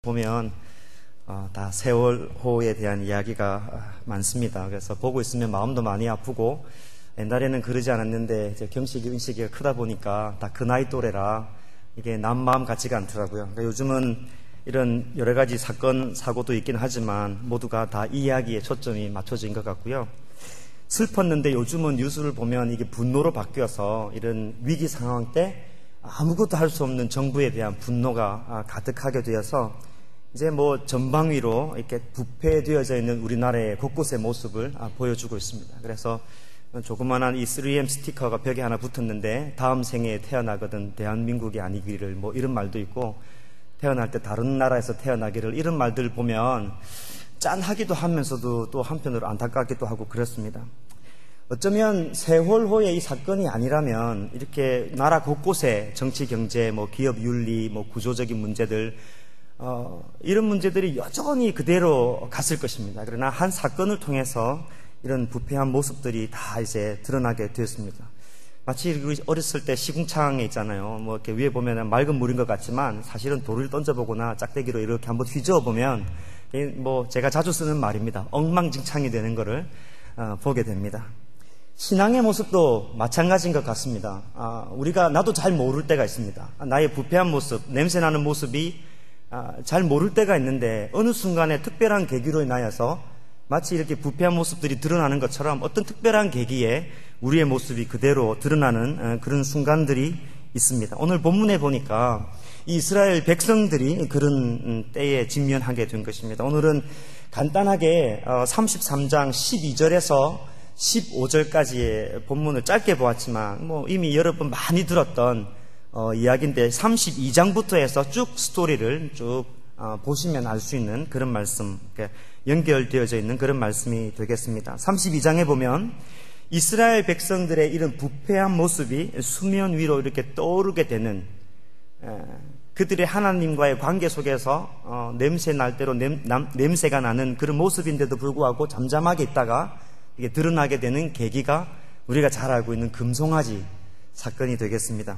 보면 다 세월호에 대한 이야기가 많습니다. 그래서 보고 있으면 마음도 많이 아프고, 옛날에는 그러지 않았는데 이제 경식이 은식이가 크다 보니까 다 그 나이 또래라 이게 남 마음 같지가 않더라고요. 그러니까 요즘은 이런 여러 가지 사건 사고도 있긴 하지만 모두가 다 이 이야기에 초점이 맞춰진 것 같고요. 슬펐는데 요즘은 뉴스를 보면 이게 분노로 바뀌어서 이런 위기 상황 때 아무것도 할 수 없는 정부에 대한 분노가 가득하게 되어서 이제 뭐 전방위로 이렇게 부패되어져 있는 우리나라의 곳곳의 모습을 보여주고 있습니다. 그래서 조그만한 이 3M 스티커가 벽에 하나 붙었는데 다음 생에 태어나거든 대한민국이 아니기를 뭐 이런 말도 있고, 태어날 때 다른 나라에서 태어나기를, 이런 말들을 보면 짠하기도 하면서도 또 한편으로 안타깝기도 하고 그렇습니다. 어쩌면 세월호의 이 사건이 아니라면 이렇게 나라 곳곳에 정치, 경제, 뭐 기업 윤리, 뭐 구조적인 문제들, 이런 문제들이 여전히 그대로 갔을 것입니다. 그러나 한 사건을 통해서 이런 부패한 모습들이 다 이제 드러나게 되었습니다. 마치 어렸을 때 시궁창에 있잖아요. 뭐 이렇게 위에 보면 맑은 물인 것 같지만 사실은 돌을 던져보거나 짝대기로 이렇게 한번 휘저어보면, 뭐 제가 자주 쓰는 말입니다. 엉망진창이 되는 것을 보게 됩니다. 신앙의 모습도 마찬가지인 것 같습니다. 나도 잘 모를 때가 있습니다. 나의 부패한 모습, 냄새나는 모습이 잘 모를 때가 있는데, 어느 순간에 특별한 계기로 인하여서 마치 이렇게 부패한 모습들이 드러나는 것처럼 어떤 특별한 계기에 우리의 모습이 그대로 드러나는 그런 순간들이 있습니다. 오늘 본문에 보니까 이 이스라엘 백성들이 그런 때에 직면하게 된 것입니다. 오늘은 간단하게 33장 12절에서 15절까지의 본문을 짧게 보았지만 뭐 이미 여러 번 많이 들었던 이야기인데, 32장부터 해서 쭉 스토리를 쭉 보시면 알 수 있는 그런 말씀, 연결되어져 있는 그런 말씀이 되겠습니다. 32장에 보면 이스라엘 백성들의 이런 부패한 모습이 수면 위로 이렇게 떠오르게 되는, 그들의 하나님과의 관계 속에서 냄새 날 대로 냄새가 나는 그런 모습인데도 불구하고 잠잠하게 있다가 이게 드러나게 되는 계기가 우리가 잘 알고 있는 금송아지 사건이 되겠습니다.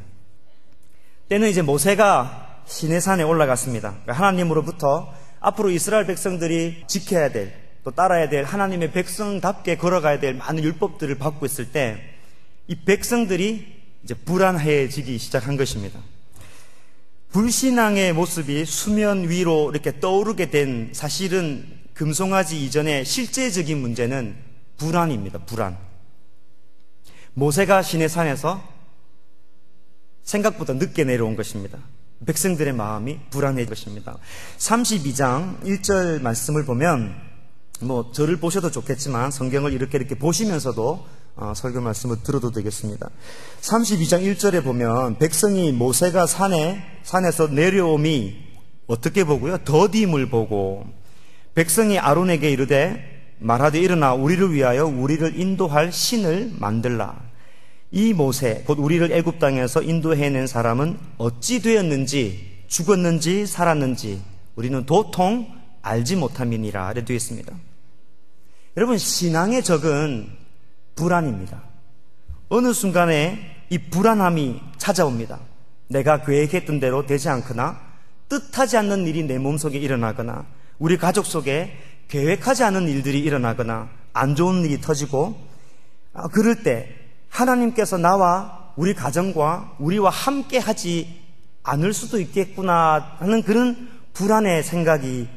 때는 이제 모세가 시내산에 올라갔습니다. 하나님으로부터 앞으로 이스라엘 백성들이 지켜야 될, 또 따라야 될, 하나님의 백성답게 걸어가야 될 많은 율법들을 받고 있을 때 이 백성들이 이제 불안해지기 시작한 것입니다. 불신앙의 모습이 수면 위로 이렇게 떠오르게 된, 사실은 금송아지 이전의 실제적인 문제는 불안입니다. 불안. 모세가 시내산에서 생각보다 늦게 내려온 것입니다. 백성들의 마음이 불안해진 것입니다. 32장 1절 말씀을 보면, 뭐 저를 보셔도 좋겠지만 성경을 이렇게 보시면서도 설교 말씀을 들어도 되겠습니다. 32장 1절에 보면 백성이 모세가 산에서 내려옴이 어떻게 보고요? 더딤을 보고 백성이 아론에게 이르되 말하되 일어나 우리를 위하여 우리를 인도할 신을 만들라. 이 모세 곧 우리를 애굽 땅에서 인도해낸 사람은 어찌 되었는지, 죽었는지 살았는지 우리는 도통 알지 못함이니라 이렇게 되어 있습니다. 여러분, 신앙의 적은 불안입니다. 어느 순간에 이 불안함이 찾아옵니다. 내가 계획했던 대로 되지 않거나, 뜻하지 않는 일이 내 몸속에 일어나거나, 우리 가족 속에 계획하지 않은 일들이 일어나거나, 안 좋은 일이 터지고, 그럴 때 하나님께서 나와 우리 가정과 우리와 함께 하지 않을 수도 있겠구나 하는 그런 불안의 생각이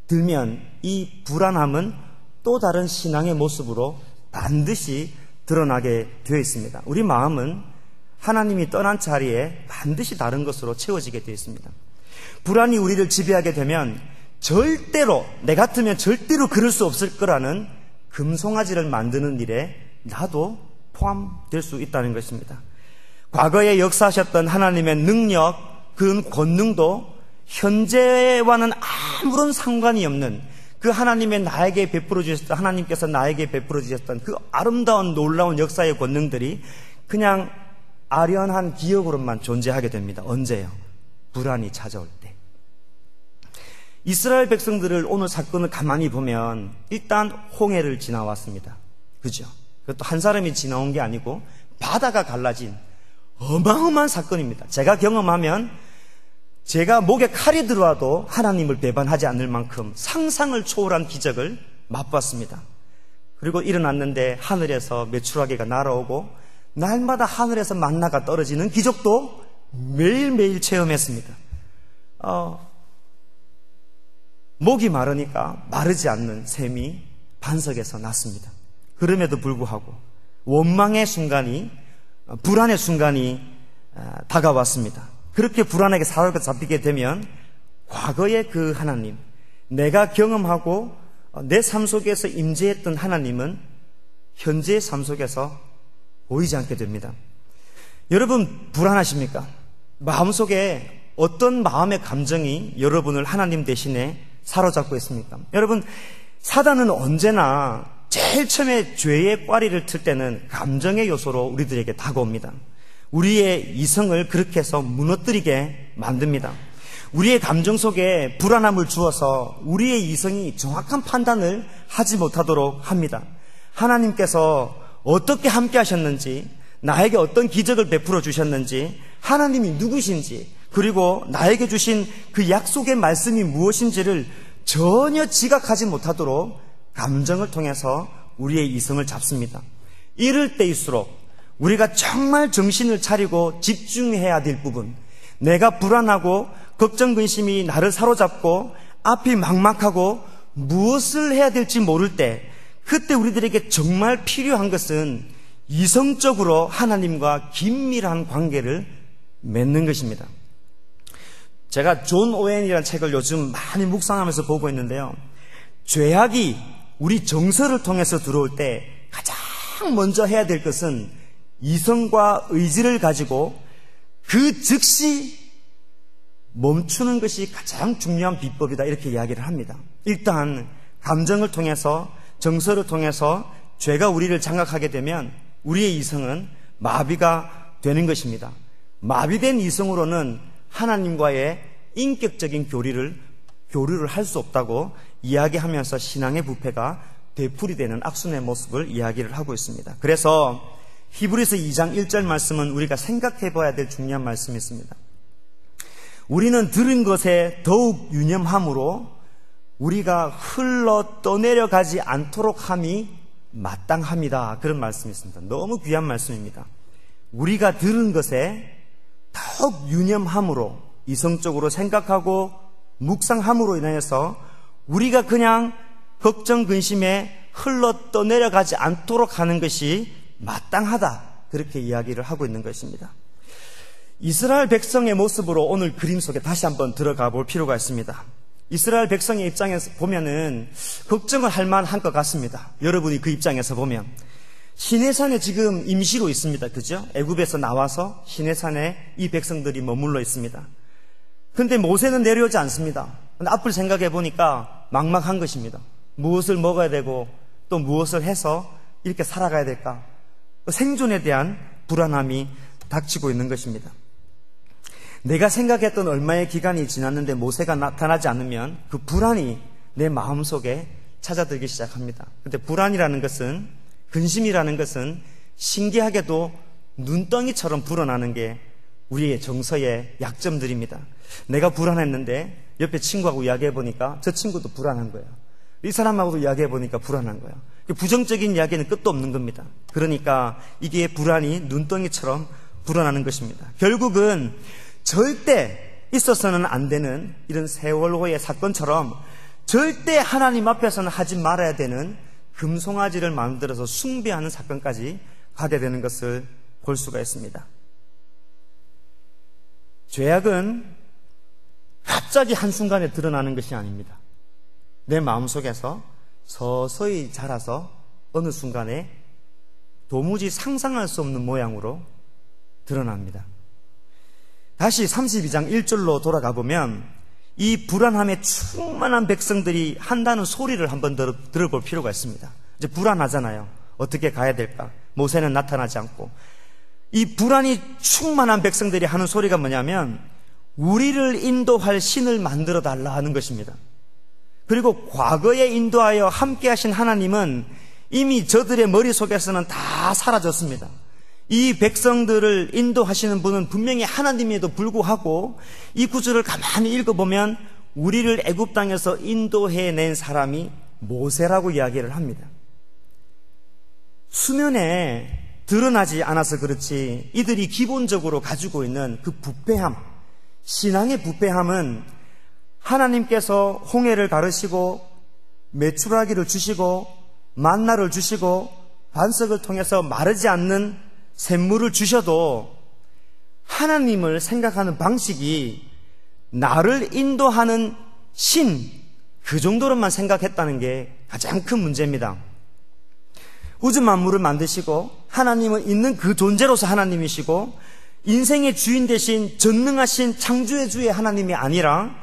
들면, 이 불안함은 또 다른 신앙의 모습으로 반드시 드러나게 되어 있습니다. 우리 마음은 하나님이 떠난 자리에 반드시 다른 것으로 채워지게 되어 있습니다. 불안이 우리를 지배하게 되면 절대로, 내 같으면 절대로 그럴 수 없을 거라는 금송아지를 만드는 일에 나도 포함될 수 있다는 것입니다. 과거에 역사하셨던 하나님의 능력, 그 권능도 현재와는 아무런 상관이 없는, 그 하나님의 나에게 베풀어 주셨던, 하나님께서 나에게 베풀어 주셨던 그 아름다운 놀라운 역사의 권능들이 그냥 아련한 기억으로만 존재하게 됩니다. 언제요? 불안이 찾아올 때. 이스라엘 백성들을 오늘 사건을 가만히 보면 일단 홍해를 지나왔습니다. 그죠? 그것도 한 사람이 지나온 게 아니고 바다가 갈라진 어마어마한 사건입니다. 제가 경험하면 제가 목에 칼이 들어와도 하나님을 배반하지 않을 만큼 상상을 초월한 기적을 맛봤습니다. 그리고 일어났는데 하늘에서 메추라기가 날아오고 날마다 하늘에서 만나가 떨어지는 기적도 매일매일 체험했습니다. 목이 마르니까 마르지 않는 샘이 반석에서 났습니다. 그럼에도 불구하고 원망의 순간이, 불안의 순간이 다가왔습니다. 그렇게 불안하게 사로잡혀 잡히게 되면 과거의 그 하나님, 내가 경험하고 내 삶 속에서 임재했던 하나님은 현재의 삶 속에서 보이지 않게 됩니다. 여러분 불안하십니까? 마음속에 어떤 마음의 감정이 여러분을 하나님 대신에 사로잡고 있습니까? 여러분, 사단은 언제나 제일 처음에 죄의 꽈리를 틀 때는 감정의 요소로 우리들에게 다가옵니다. 우리의 이성을 그렇게 해서 무너뜨리게 만듭니다. 우리의 감정 속에 불안함을 주어서 우리의 이성이 정확한 판단을 하지 못하도록 합니다. 하나님께서 어떻게 함께 하셨는지, 나에게 어떤 기적을 베풀어 주셨는지, 하나님이 누구신지, 그리고 나에게 주신 그 약속의 말씀이 무엇인지를 전혀 지각하지 못하도록 감정을 통해서 우리의 이성을 잡습니다. 이럴 때일수록 우리가 정말 정신을 차리고 집중해야 될 부분, 내가 불안하고 걱정 근심이 나를 사로잡고 앞이 막막하고 무엇을 해야 될지 모를 때, 그때 우리들에게 정말 필요한 것은 이성적으로 하나님과 긴밀한 관계를 맺는 것입니다. 제가 존 오웬이라는 책을 요즘 많이 묵상하면서 보고 있는데요, 죄악이 우리 정서를 통해서 들어올 때 가장 먼저 해야 될 것은 이성과 의지를 가지고 그 즉시 멈추는 것이 가장 중요한 비법이다, 이렇게 이야기를 합니다. 일단 감정을 통해서, 정서를 통해서 죄가 우리를 장악하게 되면 우리의 이성은 마비가 되는 것입니다. 마비된 이성으로는 하나님과의 인격적인 교류를 할 수 없다고 이야기하면서 신앙의 부패가 되풀이되는 악순의 모습을 이야기를 하고 있습니다. 그래서 히브리서 2장 1절 말씀은 우리가 생각해 봐야 될 중요한 말씀이 있습니다. 우리는 들은 것에 더욱 유념함으로 우리가 흘러 떠내려가지 않도록 함이 마땅합니다. 그런 말씀이 있습니다. 너무 귀한 말씀입니다. 우리가 들은 것에 더욱 유념함으로, 이성적으로 생각하고 묵상함으로 인하여서 우리가 그냥 걱정 근심에 흘러 떠내려가지 않도록 하는 것이 마땅하다, 그렇게 이야기를 하고 있는 것입니다. 이스라엘 백성의 모습으로 오늘 그림 속에 다시 한번 들어가 볼 필요가 있습니다. 이스라엘 백성의 입장에서 보면은 걱정을 할 만한 것 같습니다. 여러분이 그 입장에서 보면 시내산에 지금 임시로 있습니다. 그죠? 애굽에서 나와서 시내산에 이 백성들이 머물러 있습니다. 근데 모세는 내려오지 않습니다. 근데 앞을 생각해 보니까 막막한 것입니다. 무엇을 먹어야 되고 또 무엇을 해서 이렇게 살아가야 될까? 생존에 대한 불안함이 닥치고 있는 것입니다. 내가 생각했던 얼마의 기간이 지났는데 모세가 나타나지 않으면 그 불안이 내 마음속에 찾아들기 시작합니다. 근데 불안이라는 것은, 근심이라는 것은 신기하게도 눈덩이처럼 불어나는 게 우리의 정서의 약점들입니다. 내가 불안했는데 옆에 친구하고 이야기해 보니까 저 친구도 불안한 거예요. 이 사람하고도 이야기해 보니까 불안한 거예요. 부정적인 이야기는 끝도 없는 겁니다. 그러니까 이게 불안이 눈덩이처럼 불어나는 것입니다. 결국은 절대 있어서는 안 되는 이런 세월호의 사건처럼 절대 하나님 앞에서는 하지 말아야 되는 금송아지를 만들어서 숭배하는 사건까지 가게 되는 것을 볼 수가 있습니다. 죄악은 갑자기 한순간에 드러나는 것이 아닙니다. 내 마음속에서 서서히 자라서 어느 순간에 도무지 상상할 수 없는 모양으로 드러납니다. 다시 32장 1절로 돌아가 보면 이 불안함에 충만한 백성들이 한다는 소리를 한번 들어볼 필요가 있습니다. 이제 불안하잖아요. 어떻게 가야 될까? 모세는 나타나지 않고. 이 불안이 충만한 백성들이 하는 소리가 뭐냐면 우리를 인도할 신을 만들어 달라 하는 것입니다. 그리고 과거에 인도하여 함께 하신 하나님은 이미 저들의 머릿속에서는 다 사라졌습니다. 이 백성들을 인도하시는 분은 분명히 하나님에도 불구하고 이 구절을 가만히 읽어보면 우리를 애굽 땅에서 인도해낸 사람이 모세라고 이야기를 합니다. 수면에 드러나지 않아서 그렇지 이들이 기본적으로 가지고 있는 그 부패함, 신앙의 부패함은 하나님께서 홍해를 가르시고 메추라기를 주시고 만나를 주시고 반석을 통해서 마르지 않는 샘물을 주셔도 하나님을 생각하는 방식이 나를 인도하는 신, 그 정도로만 생각했다는 게 가장 큰 문제입니다. 우주 만물을 만드시고 하나님은 있는 그 존재로서 하나님이시고 인생의 주인 되신 전능하신 창조의 주의 하나님이 아니라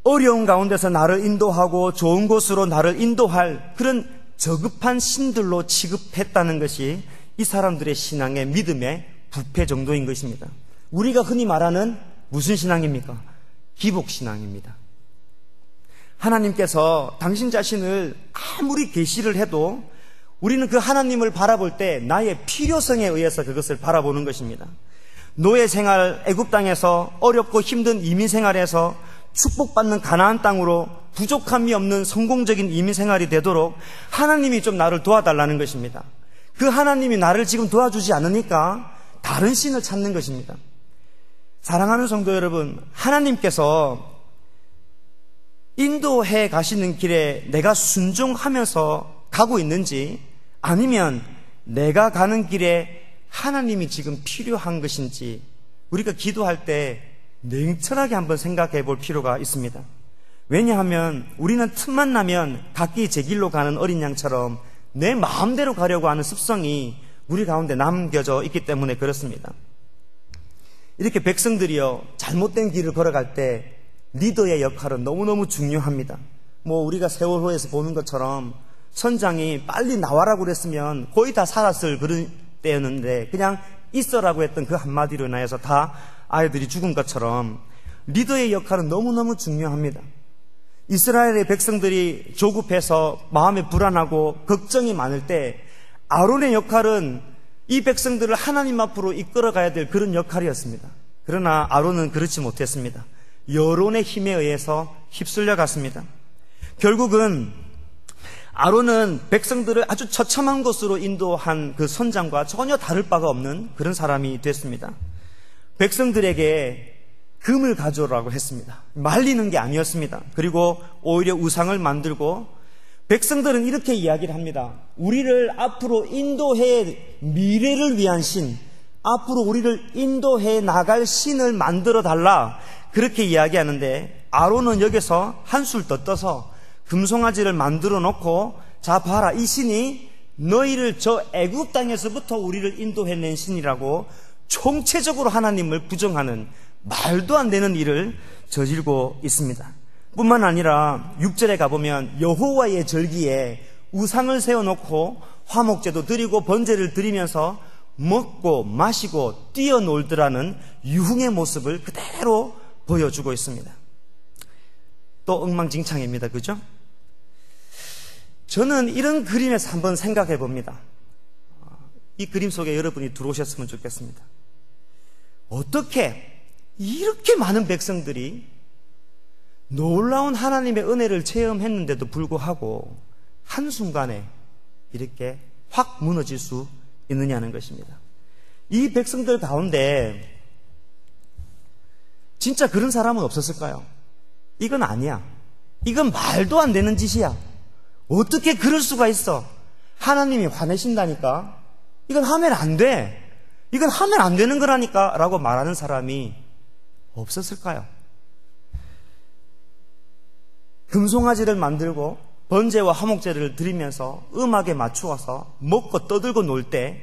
어려운 가운데서 나를 인도하고 좋은 곳으로 나를 인도할 그런 저급한 신들로 취급했다는 것이 이 사람들의 신앙의 믿음의 부패 정도인 것입니다. 우리가 흔히 말하는 무슨 신앙입니까? 기복신앙입니다. 하나님께서 당신 자신을 아무리 계시를 해도 우리는 그 하나님을 바라볼 때 나의 필요성에 의해서 그것을 바라보는 것입니다. 노예 생활, 애굽 땅에서 어렵고 힘든 이민 생활에서 축복받는 가나안 땅으로 부족함이 없는 성공적인 이민 생활이 되도록 하나님이 좀 나를 도와달라는 것입니다. 그 하나님이 나를 지금 도와주지 않으니까 다른 신을 찾는 것입니다. 사랑하는 성도 여러분, 하나님께서 인도해 가시는 길에 내가 순종하면서 가고 있는지 아니면 내가 가는 길에 하나님이 지금 필요한 것인지 우리가 기도할 때 냉철하게 한번 생각해 볼 필요가 있습니다. 왜냐하면 우리는 틈만 나면 각기 제 길로 가는 어린 양처럼 내 마음대로 가려고 하는 습성이 우리 가운데 남겨져 있기 때문에 그렇습니다. 이렇게 백성들이요, 잘못된 길을 걸어갈 때 리더의 역할은 너무너무 중요합니다. 우리가 세월호에서 보는 것처럼 선장이 빨리 나와라고 그랬으면 거의 다 살았을 그런 때였는데 그냥 있어라고 했던 그 한마디로 인하여서 다 아이들이 죽은 것처럼 리더의 역할은 너무너무 중요합니다. 이스라엘의 백성들이 조급해서 마음에 불안하고 걱정이 많을 때 아론의 역할은 이 백성들을 하나님 앞으로 이끌어가야 될 그런 역할이었습니다. 그러나 아론은 그렇지 못했습니다. 여론의 힘에 의해서 휩쓸려 갔습니다. 결국은 아론은 백성들을 아주 처참한 곳으로 인도한 그 선장과 전혀 다를 바가 없는 그런 사람이 됐습니다. 백성들에게 금을 가져오라고 했습니다. 말리는 게 아니었습니다. 그리고 오히려 우상을 만들고 백성들은 이렇게 이야기를 합니다. 우리를 앞으로 인도해 미래를 위한 신, 앞으로 우리를 인도해 나갈 신을 만들어 달라 그렇게 이야기하는데 아론은 여기서 한술 더 떠서 금송아지를 만들어 놓고 자 봐라, 이 신이 너희를 저 애굽 땅에서부터 우리를 인도해낸 신이라고 총체적으로 하나님을 부정하는 말도 안 되는 일을 저지르고 있습니다. 뿐만 아니라 6절에 가보면 여호와의 절기에 우상을 세워놓고 화목제도 드리고 번제를 드리면서 먹고 마시고 뛰어놀더라는 유흥의 모습을 그대로 보여주고 있습니다. 또 엉망진창입니다. 그죠? 저는 이런 그림에서 한번 생각해 봅니다. 이 그림 속에 여러분이 들어오셨으면 좋겠습니다. 어떻게 이렇게 많은 백성들이 놀라운 하나님의 은혜를 체험했는데도 불구하고 한순간에 이렇게 확 무너질 수 있느냐는 것입니다. 이 백성들 가운데 진짜 그런 사람은 없었을까요? 이건 아니야. 이건 말도 안 되는 짓이야. 어떻게 그럴 수가 있어? 하나님이 화내신다니까. 이건 하면 안 돼. 이건 하면 안 되는 거라니까 라고 말하는 사람이 없었을까요? 금송아지를 만들고 번제와 화목제를 드리면서 음악에 맞추어서 먹고 떠들고 놀 때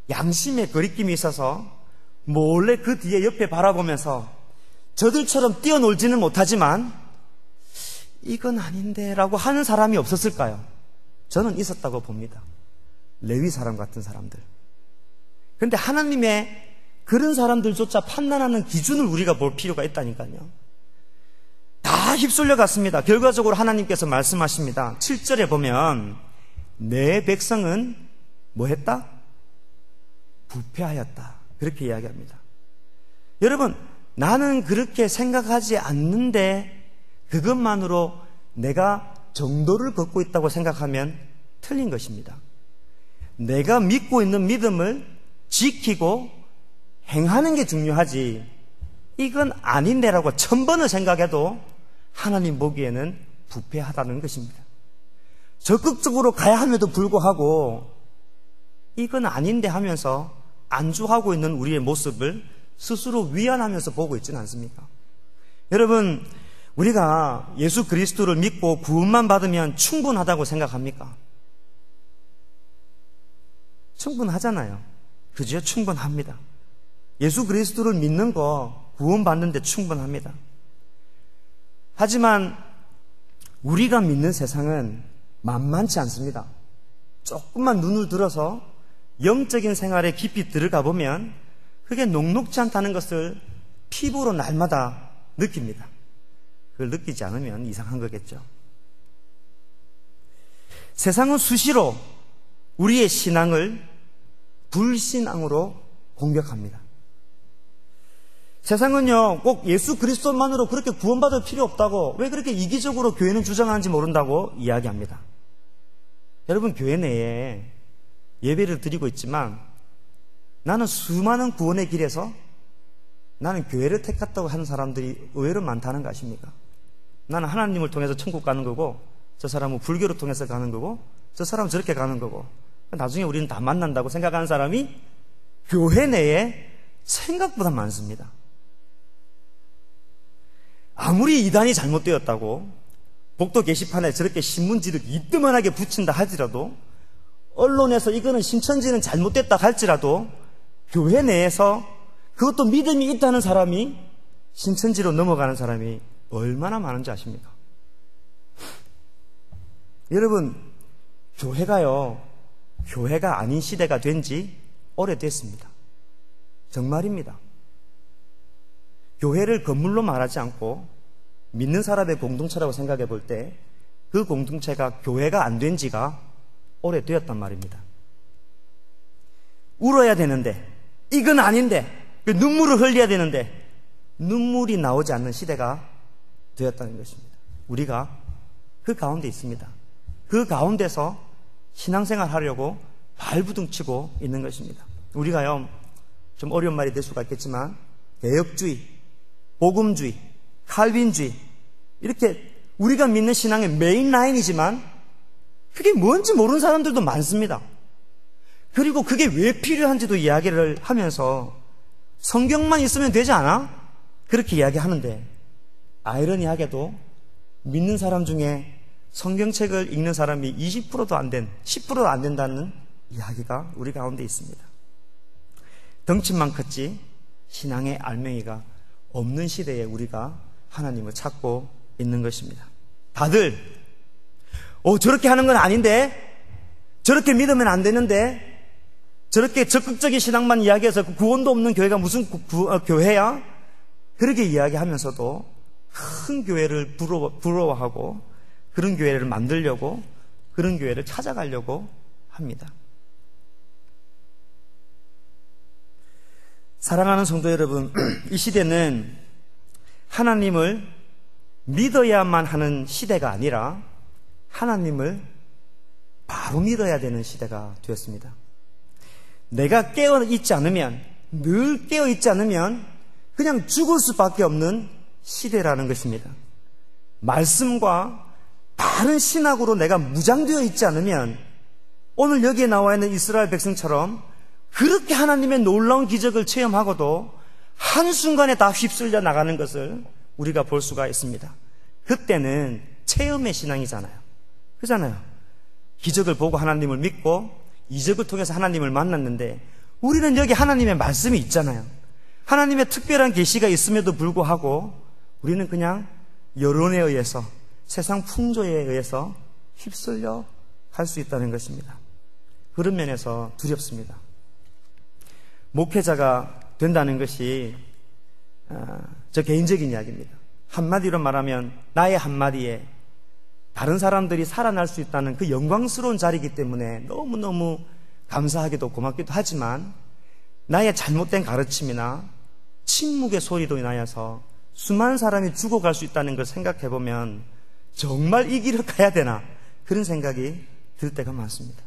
양심의 거리낌이 있어서 몰래 그 뒤에 옆에 바라보면서 저들처럼 뛰어놀지는 못하지만 이건 아닌데 라고 하는 사람이 없었을까요? 저는 있었다고 봅니다. 레위 사람 같은 사람들. 그런데 하나님의 그런 사람들조차 판단하는 기준을 우리가 볼 필요가 있다니까요. 다 휩쓸려 갔습니다. 결과적으로 하나님께서 말씀하십니다. 7절에 보면 내 백성은 뭐 했다? 부패하였다. 그렇게 이야기합니다. 여러분, 나는 그렇게 생각하지 않는데 그것만으로 내가 정도를 걷고 있다고 생각하면 틀린 것입니다. 내가 믿고 있는 믿음을 지키고 행하는 게 중요하지, 이건 아닌데라고 1000번을 생각해도 하나님 보기에는 부패하다는 것입니다. 적극적으로 가야 함에도 불구하고 이건 아닌데 하면서 안주하고 있는 우리의 모습을 스스로 위안하면서 보고 있지는 않습니까? 여러분, 우리가 예수 그리스도를 믿고 구원만 받으면 충분하다고 생각합니까? 충분하잖아요. 그죠? 충분합니다. 예수 그리스도를 믿는 거 구원받는데 충분합니다. 하지만 우리가 믿는 세상은 만만치 않습니다. 조금만 눈을 들어서 영적인 생활에 깊이 들어가 보면 그게 녹록지 않다는 것을 피부로 날마다 느낍니다. 그걸 느끼지 않으면 이상한 거겠죠. 세상은 수시로 우리의 신앙을 불신앙으로 공격합니다. 세상은요, 꼭 예수 그리스도만으로 그렇게 구원받을 필요 없다고, 왜 그렇게 이기적으로 교회는 주장하는지 모른다고 이야기합니다. 여러분, 교회 내에 예배를 드리고 있지만 나는 수많은 구원의 길에서 나는 교회를 택했다고 하는 사람들이 의외로 많다는 거 아십니까? 나는 하나님을 통해서 천국 가는 거고, 저 사람은 불교를 통해서 가는 거고, 저 사람은 저렇게 가는 거고, 나중에 우리는 다 만난다고 생각하는 사람이 교회 내에 생각보다 많습니다. 아무리 이단이 잘못되었다고 복도 게시판에 저렇게 신문지를 이뜨만하게 붙인다 할지라도, 언론에서 이거는 신천지는 잘못됐다 할지라도, 교회 내에서 그것도 믿음이 있다는 사람이 신천지로 넘어가는 사람이 얼마나 많은지 아십니까? 여러분, 교회가 아닌 시대가 된 지 오래됐습니다. 정말입니다. 교회를 건물로 말하지 않고 믿는 사람의 공동체라고 생각해 볼 때 그 공동체가 교회가 안 된 지가 오래되었단 말입니다. 울어야 되는데, 이건 아닌데, 눈물을 흘려야 되는데 눈물이 나오지 않는 시대가 되었다는 것입니다. 우리가 그 가운데 있습니다. 그 가운데서 신앙생활 하려고 발부둥치고 있는 것입니다. 우리가요, 좀 어려운 말이 될 수가 있겠지만 개혁주의, 복음주의, 칼빈주의, 이렇게 우리가 믿는 신앙의 메인 라인이지만 그게 뭔지 모르는 사람들도 많습니다. 그리고 그게 왜 필요한지도 이야기를 하면서 성경만 있으면 되지 않아? 그렇게 이야기하는데, 아이러니하게도 믿는 사람 중에 성경책을 읽는 사람이 20%도 안 된, 10%도 안 된다는 이야기가 우리 가운데 있습니다. 덩치만 컸지 신앙의 알맹이가 없는 시대에 우리가 하나님을 찾고 있는 것입니다. 다들 저렇게 하는 건 아닌데, 저렇게 믿으면 안 되는데, 저렇게 적극적인 신앙만 이야기해서 구원도 없는 교회가 무슨 교회야? 그렇게 이야기하면서도 큰 교회를 부러워하고 그런 교회를 만들려고, 그런 교회를 찾아가려고 합니다. 사랑하는 성도 여러분, 이 시대는 하나님을 믿어야만 하는 시대가 아니라 하나님을 바로 믿어야 되는 시대가 되었습니다. 내가 깨어있지 않으면, 늘 깨어있지 않으면 그냥 죽을 수밖에 없는 시대라는 것입니다. 말씀과 다른 신학으로 내가 무장되어 있지 않으면, 오늘 여기에 나와 있는 이스라엘 백성처럼 그렇게 하나님의 놀라운 기적을 체험하고도 한순간에 다 휩쓸려 나가는 것을 우리가 볼 수가 있습니다. 그때는 체험의 신앙이잖아요. 그렇잖아요. 기적을 보고 하나님을 믿고 이적을 통해서 하나님을 만났는데, 우리는 여기 하나님의 말씀이 있잖아요. 하나님의 특별한 계시가 있음에도 불구하고 우리는 그냥 여론에 의해서, 세상 풍조에 의해서 휩쓸려 갈 수 있다는 것입니다. 그런 면에서 두렵습니다. 목회자가 된다는 것이 저 개인적인 이야기입니다. 한마디로 말하면 나의 한마디에 다른 사람들이 살아날 수 있다는 그 영광스러운 자리이기 때문에 너무너무 감사하기도 고맙기도 하지만, 나의 잘못된 가르침이나 침묵의 소리로 인하여서 수많은 사람이 죽어갈 수 있다는 걸 생각해보면 정말 이 길을 가야 되나, 그런 생각이 들 때가 많습니다.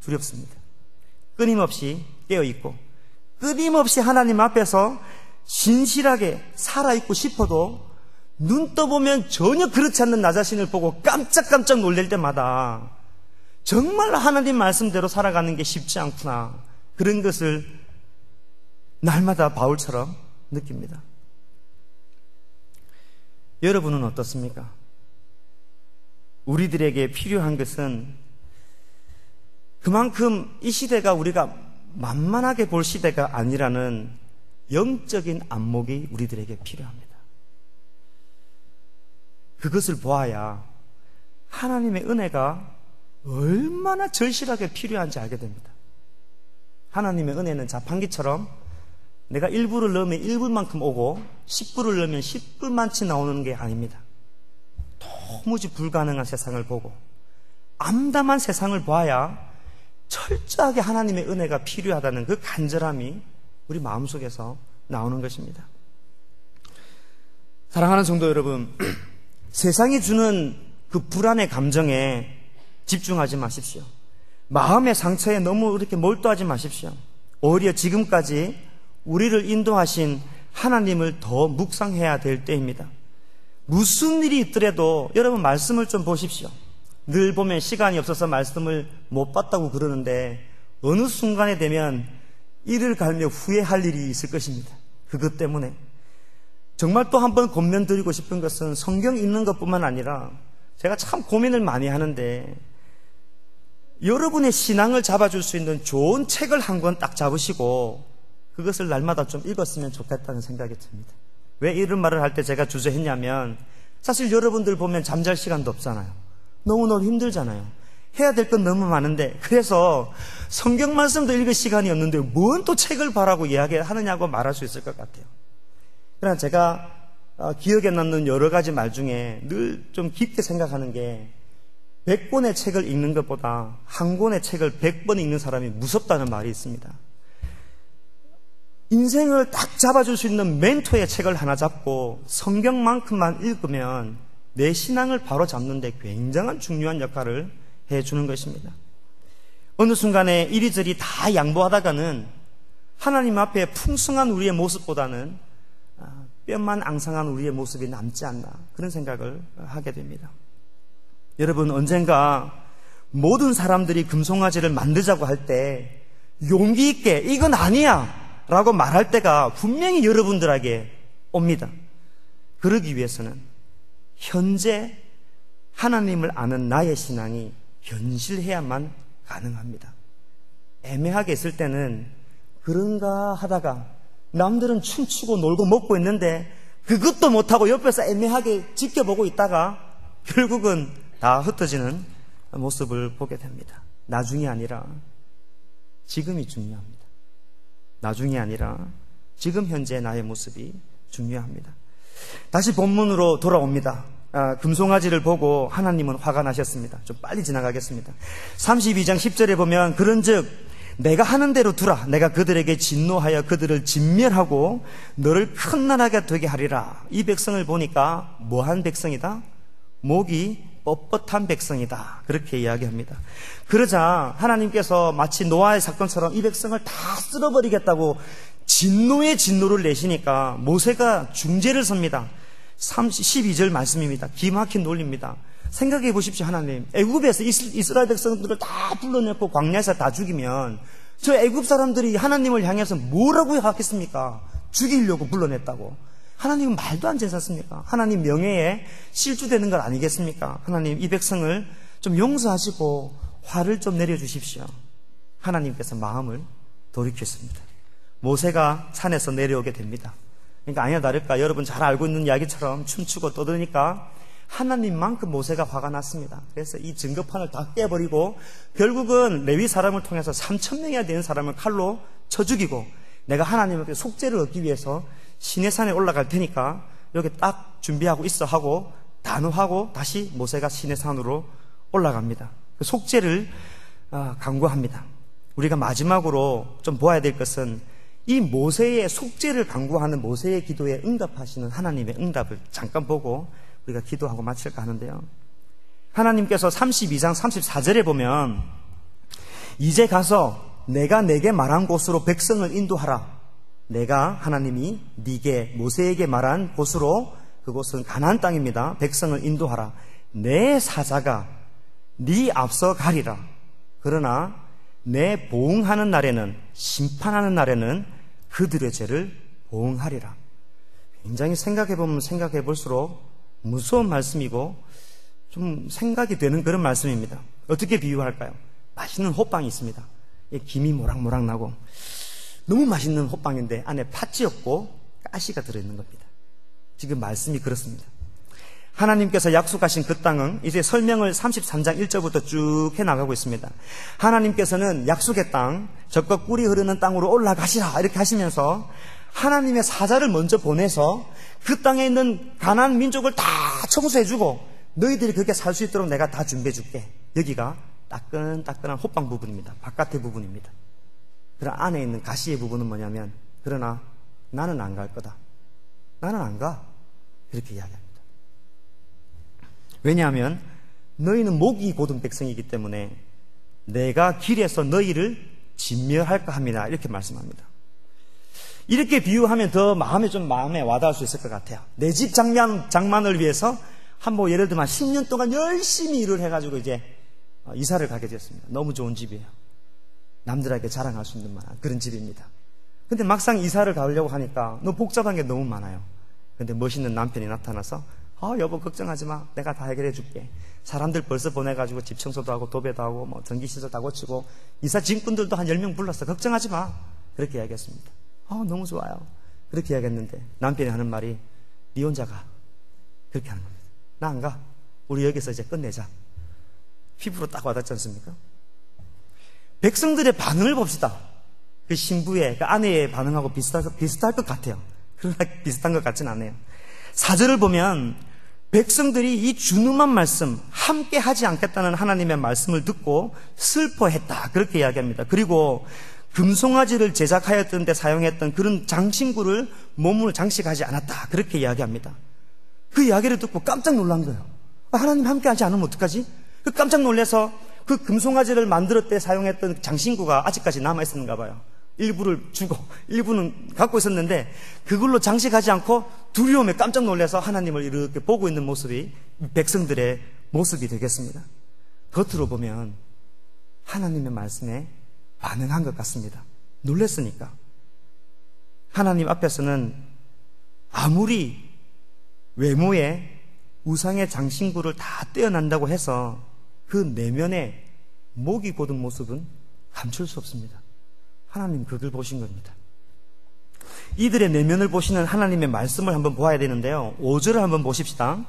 두렵습니다. 끊임없이 깨어있고 끊임없이 하나님 앞에서 신실하게 살아있고 싶어도 눈 떠보면 전혀 그렇지 않는 나 자신을 보고 깜짝깜짝 놀랄 때마다 정말 하나님 말씀대로 살아가는 게 쉽지 않구나, 그런 것을 날마다 바울처럼 느낍니다. 여러분은 어떻습니까? 우리들에게 필요한 것은 그만큼 이 시대가 우리가 만만하게 볼 시대가 아니라는 영적인 안목이 우리들에게 필요합니다. 그것을 보아야 하나님의 은혜가 얼마나 절실하게 필요한지 알게 됩니다. 하나님의 은혜는 자판기처럼 내가 1불을 넣으면 1불만큼 오고 10불을 넣으면 10불만치 나오는 게 아닙니다. 도무지 불가능한 세상을 보고 암담한 세상을 봐야 철저하게 하나님의 은혜가 필요하다는 그 간절함이 우리 마음속에서 나오는 것입니다. 사랑하는 성도 여러분, 세상이 주는 그 불안의 감정에 집중하지 마십시오. 마음의 상처에 너무 이렇게 몰두하지 마십시오. 오히려 지금까지 우리를 인도하신 하나님을 더 묵상해야 될 때입니다. 무슨 일이 있더라도 여러분 말씀을 좀 보십시오. 늘 보면 시간이 없어서 말씀을 못 봤다고 그러는데 어느 순간에 되면 이를 갈며 후회할 일이 있을 것입니다. 그것 때문에 정말 또 한 번 권면드리고 싶은 것은 성경 읽는 것뿐만 아니라 제가 참 고민을 많이 하는데 여러분의 신앙을 잡아줄 수 있는 좋은 책을 한 권 딱 잡으시고 그것을 날마다 좀 읽었으면 좋겠다는 생각이 듭니다. 왜 이런 말을 할 때 제가 주저했냐면 사실 여러분들 보면 잠잘 시간도 없잖아요. 너무너무 힘들잖아요. 해야 될 건 너무 많은데 그래서 성경 말씀도 읽을 시간이 없는데 뭔 또 책을 봐라고 이야기하느냐고 말할 수 있을 것 같아요. 그러나 제가 기억에 남는 여러 가지 말 중에 늘 좀 깊게 생각하는 게 100권의 책을 읽는 것보다 한 권의 책을 100번 읽는 사람이 무섭다는 말이 있습니다. 인생을 딱 잡아줄 수 있는 멘토의 책을 하나 잡고 성경만큼만 읽으면 내 신앙을 바로 잡는 데 굉장한 중요한 역할을 해주는 것입니다. 어느 순간에 이리저리 다 양보하다가는 하나님 앞에 풍성한 우리의 모습보다는 뼈만 앙상한 우리의 모습이 남지 않나, 그런 생각을 하게 됩니다. 여러분, 언젠가 모든 사람들이 금송아지를 만들자고 할 때 용기 있게 이건 아니야 라고 말할 때가 분명히 여러분들에게 옵니다. 그러기 위해서는 현재 하나님을 아는 나의 신앙이 현실해야만 가능합니다. 애매하게 있을 때는 그런가 하다가 남들은 춤추고 놀고 먹고 있는데 그것도 못하고 옆에서 애매하게 지켜보고 있다가 결국은 다 흩어지는 모습을 보게 됩니다. 나중이 아니라 지금이 중요합니다. 나중이 아니라 지금 현재 나의 모습이 중요합니다. 다시 본문으로 돌아옵니다. 금송아지를 보고 하나님은 화가 나셨습니다. 좀 빨리 지나가겠습니다. 32장 10절에 보면 그런즉 내가 하는 대로 두라. 내가 그들에게 진노하여 그들을 진멸하고 너를 큰 나라가 되게 하리라. 이 백성을 보니까 뭐한 백성이다? 목이 뻣뻣한 백성이다. 그렇게 이야기합니다. 그러자 하나님께서 마치 노아의 사건처럼 이 백성을 다 쓸어버리겠다고 진노의 진노를 내시니까 모세가 중재를 섭니다. 12절 말씀입니다. 기막힌 논리입니다. 생각해 보십시오. 하나님, 애굽에서 이스라엘 백성들을 다 불러내고 광야에서 다 죽이면 저 애굽 사람들이 하나님을 향해서 뭐라고 하겠습니까? 죽이려고 불러냈다고. 하나님은 말도 안 되지 않습니까? 하나님 명예에 실추되는 것 아니겠습니까? 하나님, 이 백성을 좀 용서하시고 화를 좀 내려주십시오. 하나님께서 마음을 돌이켰습니다. 모세가 산에서 내려오게 됩니다. 그러니까 아니나 다를까 여러분 잘 알고 있는 이야기처럼 춤추고 떠드니까 하나님만큼 모세가 화가 났습니다. 그래서 이 증거판을 다 깨버리고 결국은 레위 사람을 통해서 3,000명이나 되는 사람을 칼로 쳐 죽이고 내가 하나님께 속죄를 얻기 위해서 시내산에 올라갈 테니까 여기 딱 준비하고 있어 하고 단호하고 다시 모세가 시내산으로 올라갑니다. 그 속죄를 강구합니다. 우리가 마지막으로 좀 보아야 될 것은 이 모세의 속죄를 강구하는 모세의 기도에 응답하시는 하나님의 응답을 잠깐 보고 우리가 기도하고 마칠까 하는데요. 하나님께서 32장 34절에 보면 이제 가서 내가 내게 말한 곳으로 백성을 인도하라. 내가 하나님이 네게 모세에게 말한 곳으로, 그곳은 가나안 땅입니다. 백성을 인도하라. 내 사자가 네 앞서 가리라. 그러나 내 보응하는 날에는, 심판하는 날에는 그들의 죄를 보응하리라. 굉장히 생각해보면 생각해볼수록 무서운 말씀이고 좀 생각이 되는 그런 말씀입니다. 어떻게 비유할까요? 맛있는 호빵이 있습니다. 김이 모락모락 나고 너무 맛있는 호빵인데 안에 팥이 없고 가시가 들어있는 겁니다. 지금 말씀이 그렇습니다. 하나님께서 약속하신 그 땅은 이제 설명을 33장 1절부터 쭉 해나가고 있습니다. 하나님께서는 약속의 땅, 젖과 꿀이 흐르는 땅으로 올라가시라 이렇게 하시면서 하나님의 사자를 먼저 보내서 그 땅에 있는 가나안 민족을 다 청소해주고 너희들이 그렇게 살 수 있도록 내가 다 준비해줄게. 여기가 따끈따끈한 호빵 부분입니다. 바깥의 부분입니다. 그럼 안에 있는 가시의 부분은 뭐냐면, 그러나 나는 안 갈 거다. 나는 안 가. 그렇게 이야기합니다. 왜냐하면 너희는 목이 곧은 백성이기 때문에 내가 길에서 너희를 진멸할까 합니다. 이렇게 말씀합니다. 이렇게 비유하면 더 마음에 와닿을 수 있을 것 같아요. 내 집 장만을 위해서 한번 예를 들면 10년 동안 열심히 일을 해가지고 이제 이사를 가게 되었습니다. 너무 좋은 집이에요. 남들에게 자랑할 수 있는 만한 그런 집입니다. 근데 막상 이사를 가려고 하니까 너무 복잡한 게 너무 많아요. 근데 멋있는 남편이 나타나서 여보 걱정하지 마. 내가 다 해결해 줄게. 사람들 벌써 보내가지고 집 청소도 하고 도배도 하고 뭐 전기시설 다 고치고 이사 짐꾼들도 한 10명 불렀어. 걱정하지 마. 그렇게 이야기했습니다. 너무 좋아요. 그렇게 이야기했는데 남편이 하는 말이 네 혼자 가. 그렇게 하는 겁니다. 나 안 가. 우리 여기서 이제 끝내자. 피부로 딱 와닿지 않습니까? 백성들의 반응을 봅시다. 그 신부의, 그 아내의 반응하고 비슷할 것 같아요. 그러나 비슷한 것 같진 않아요. 4절을 보면 백성들이 이 준엄한 말씀, 함께 하지 않겠다는 하나님의 말씀을 듣고 슬퍼했다. 그렇게 이야기합니다. 그리고 금송아지를 제작하였던 데 사용했던 그런 장신구를 몸을 장식하지 않았다. 그렇게 이야기합니다. 그 이야기를 듣고 깜짝 놀란 거예요. 하나님 함께 하지 않으면 어떡하지? 그 깜짝 놀라서 그 금송아지를 만들 때 사용했던 장신구가 아직까지 남아있었는가 봐요. 일부를 주고 일부는 갖고 있었는데 그걸로 장식하지 않고 두려움에 깜짝 놀라서 하나님을 이렇게 보고 있는 모습이 백성들의 모습이 되겠습니다. 겉으로 보면 하나님의 말씀에 반응한 것 같습니다. 놀랐으니까. 하나님 앞에서는 아무리 외모에 우상의 장신구를 다 떼어난다고 해서 그 내면에 목이 곧은 모습은 감출 수 없습니다. 하나님 그걸 보신 겁니다. 이들의 내면을 보시는 하나님의 말씀을 한번 보아야 되는데요. 5절을 한번 보십시다.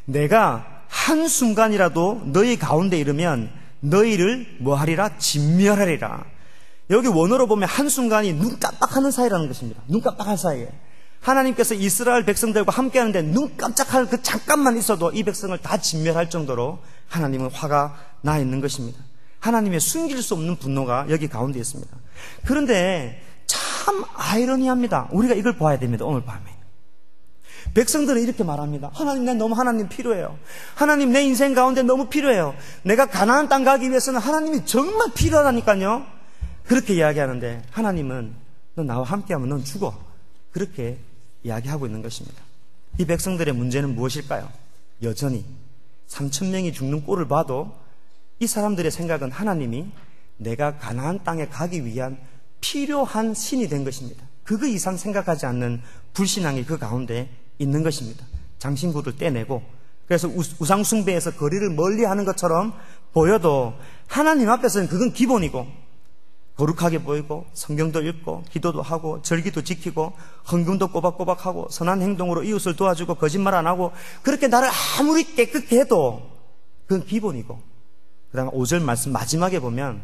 내가 한순간이라도 너희 가운데 이르면 너희를 뭐하리라? 진멸하리라. 여기 원어로 보면 한순간이 눈 깜빡하는 사이라는 것입니다. 눈 깜빡한 사이에 하나님께서 이스라엘 백성들과 함께 하는데 눈 깜짝할 그 잠깐만 있어도 이 백성을 다 진멸할 정도로 하나님은 화가 나 있는 것입니다. 하나님의 숨길 수 없는 분노가 여기 가운데 있습니다. 그런데 참 아이러니합니다. 우리가 이걸 봐야 됩니다. 오늘 밤에 백성들은 이렇게 말합니다. 하나님, 내 너무 하나님 필요해요. 하나님, 내 인생 가운데 너무 필요해요. 내가 가나안 땅 가기 위해서는 하나님이 정말 필요하다니까요. 그렇게 이야기하는데 하나님은 너 나와 함께하면 넌 죽어. 그렇게 이야기하고 있는 것입니다. 이 백성들의 문제는 무엇일까요? 여전히 3,000명이 죽는 꼴을 봐도 이 사람들의 생각은 하나님이 내가 가나안 땅에 가기 위한 필요한 신이 된 것입니다. 그거 이상 생각하지 않는 불신앙이 그 가운데 있는 것입니다. 장신구를 떼내고 그래서 우상 숭배에서 거리를 멀리하는 것처럼 보여도 하나님 앞에서는 그건 기본이고 거룩하게 보이고 성경도 읽고 기도도 하고 절기도 지키고 헌금도 꼬박꼬박하고 선한 행동으로 이웃을 도와주고 거짓말 안 하고 그렇게 나를 아무리 깨끗게 해도 그건 기본이고 그 다음에 5절 말씀 마지막에 보면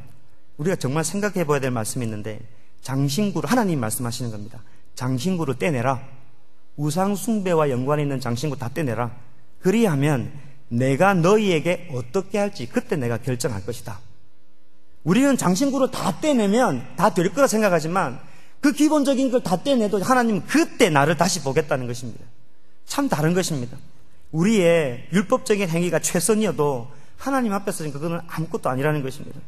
우리가 정말 생각해 봐야 될 말씀이 있는데 장신구를 하나님 말씀하시는 겁니다. 장신구를 떼내라. 우상 숭배와 연관이 있는 장신구 다 떼내라. 그리하면 내가 너희에게 어떻게 할지 그때 내가 결정할 것이다. 우리는 장신구를 다 떼내면 다 될 거라 생각하지만 그 기본적인 걸 다 떼내도 하나님은 그때 나를 다시 보겠다는 것입니다. 참 다른 것입니다. 우리의 율법적인 행위가 최선이어도 하나님 앞에서는 그거는 아무것도 아니라는 것입니다.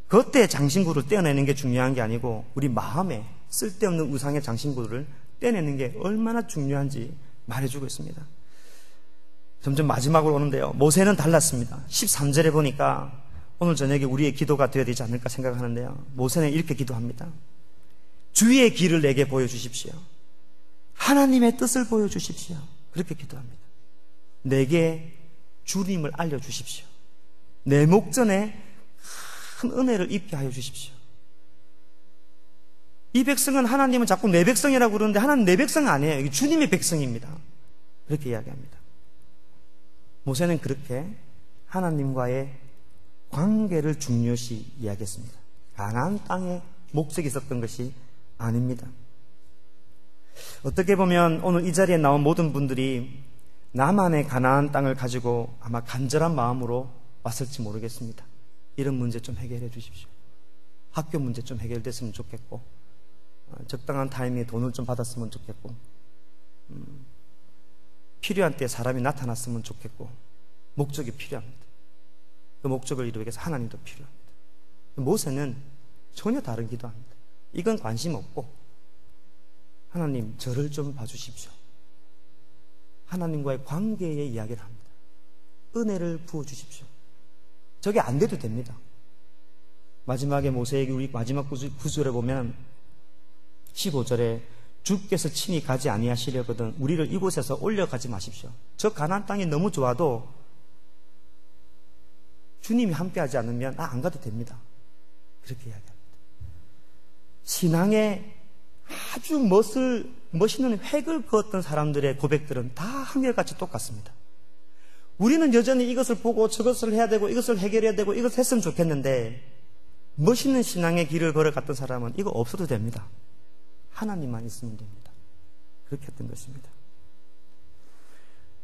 그때 장신구를 떼어내는 게 중요한 게 아니고 우리 마음에 쓸데없는 우상의 장신구를 떼내는 게 얼마나 중요한지 말해주고 있습니다. 점점 마지막으로 오는데요. 모세는 달랐습니다. 13절에 보니까 오늘 저녁에 우리의 기도가 되어야 되지 않을까 생각하는데요. 모세는 이렇게 기도합니다. 주의 길을 내게 보여주십시오. 하나님의 뜻을 보여주십시오. 그렇게 기도합니다. 내게 주님을 알려주십시오. 내 목전에 큰 은혜를 입게 하여 주십시오. 이 백성은 하나님은 자꾸 내 백성이라고 그러는데 하나님 내 백성 아니에요. 이게 주님의 백성입니다. 그렇게 이야기합니다. 모세는 그렇게 하나님과의 관계를 중요시 이야기했습니다. 가나안 땅에 목적이 있었던 것이 아닙니다. 어떻게 보면 오늘 이 자리에 나온 모든 분들이 나만의 가나안 땅을 가지고 아마 간절한 마음으로 왔을지 모르겠습니다. 이런 문제 좀 해결해 주십시오. 학교 문제 좀 해결됐으면 좋겠고, 적당한 타이밍에 돈을 좀 받았으면 좋겠고, 필요한 때에 사람이 나타났으면 좋겠고, 목적이 필요합니다. 그 목적을 이루기 위해서 하나님도 필요합니다. 모세는 전혀 다른 기도합니다. 이건 관심 없고, 하나님 저를 좀 봐주십시오. 하나님과의 관계의 이야기를 합니다. 은혜를 부어주십시오. 저게 안 돼도 됩니다. 마지막에 모세에게 우리 마지막 구절에 보면 15절에 주께서 친히 가지 아니하시려거든 우리를 이곳에서 올려가지 마십시오. 저 가나안 땅이 너무 좋아도 주님이 함께하지 않으면 안 가도 됩니다. 그렇게 이야기합니다. 신앙에 아주 멋있는 획을 그었던 사람들의 고백들은 다 한결같이 똑같습니다. 우리는 여전히 이것을 보고 저것을 해야 되고 이것을 해결해야 되고 이것을 했으면 좋겠는데 멋있는 신앙의 길을 걸어갔던 사람은 이거 없어도 됩니다. 하나님만 있으면 됩니다. 그렇게 했던 것입니다.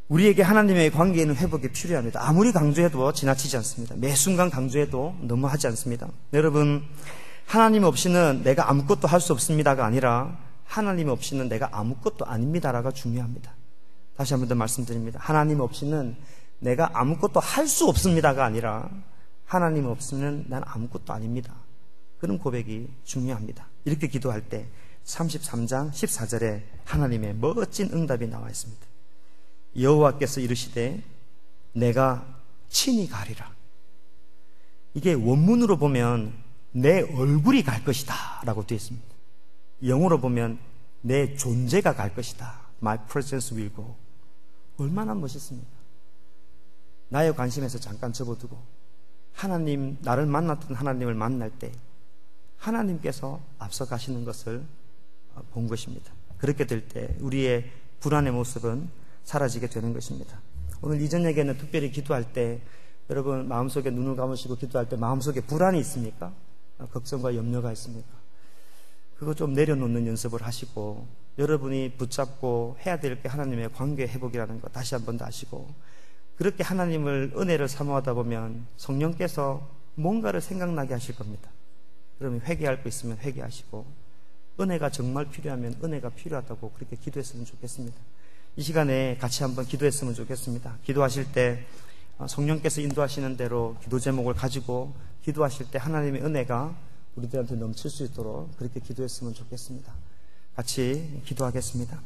우리에게 하나님의 관계에는 회복이 필요합니다. 아무리 강조해도 지나치지 않습니다. 매 순간 강조해도 너무하지 않습니다. 여러분, 하나님 없이는 내가 아무것도 할 수 없습니다가 아니라 하나님 없이는 내가 아무것도 아닙니다라가 중요합니다. 다시 한 번 더 말씀드립니다. 하나님 없이는 내가 아무것도 할 수 없습니다가 아니라 하나님 없으면 난 아무것도 아닙니다. 그런 고백이 중요합니다. 이렇게 기도할 때 33장 14절에 하나님의 멋진 응답이 나와 있습니다. 여호와께서 이르시되 내가 친히 가리라. 이게 원문으로 보면 내 얼굴이 갈 것이다 라고 되어 있습니다. 영어로 보면 내 존재가 갈 것이다. My presence will go. 얼마나 멋있습니까? 나의 관심에서 잠깐 접어두고 하나님, 나를 만났던 하나님을 만날 때 하나님께서 앞서 가시는 것을 본 것입니다. 그렇게 될 때 우리의 불안의 모습은 사라지게 되는 것입니다. 오늘 이 저녁에는 특별히 기도할 때 여러분 마음속에 눈을 감으시고 기도할 때 마음속에 불안이 있습니까? 걱정과 염려가 있습니까? 그거 좀 내려놓는 연습을 하시고 여러분이 붙잡고 해야 될 게 하나님의 관계 회복이라는 거 다시 한 번 더 하시고 그렇게 하나님을 은혜를 사모하다 보면 성령께서 뭔가를 생각나게 하실 겁니다. 그러면 회개할 거 있으면 회개하시고 은혜가 정말 필요하면 은혜가 필요하다고 그렇게 기도했으면 좋겠습니다. 이 시간에 같이 한번 기도했으면 좋겠습니다. 기도하실 때 성령께서 인도하시는 대로 기도 제목을 가지고 기도하실 때 하나님의 은혜가 우리들한테 넘칠 수 있도록 그렇게 기도했으면 좋겠습니다. 같이 기도하겠습니다.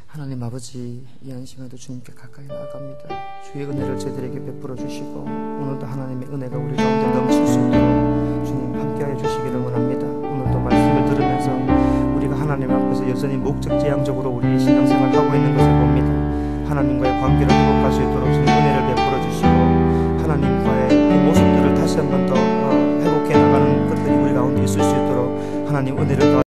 하나님 아버지, 이 한 시간에도 주님께 가까이 나아갑니다. 주의 은혜를 저희들에게 베풀어 주시고 오늘도 하나님의 은혜가 우리 가운데 넘칠 수 있도록 주님 함께하여 주시기를 원합니다. 오늘도 말씀을 들으면서 우리가 하나님 앞에서 여전히 목적지향적으로 우리의 신앙생활을 하고 있는 것을 봅니다. 하나님과의 관계를 회복할 수 있도록 주님 은혜를 베풀어 주시고 하나님과의 그 모습들을 다시 한 번 더 회복해 나가는 것들이 우리 가운데 있을 수 있도록 하나님 은혜를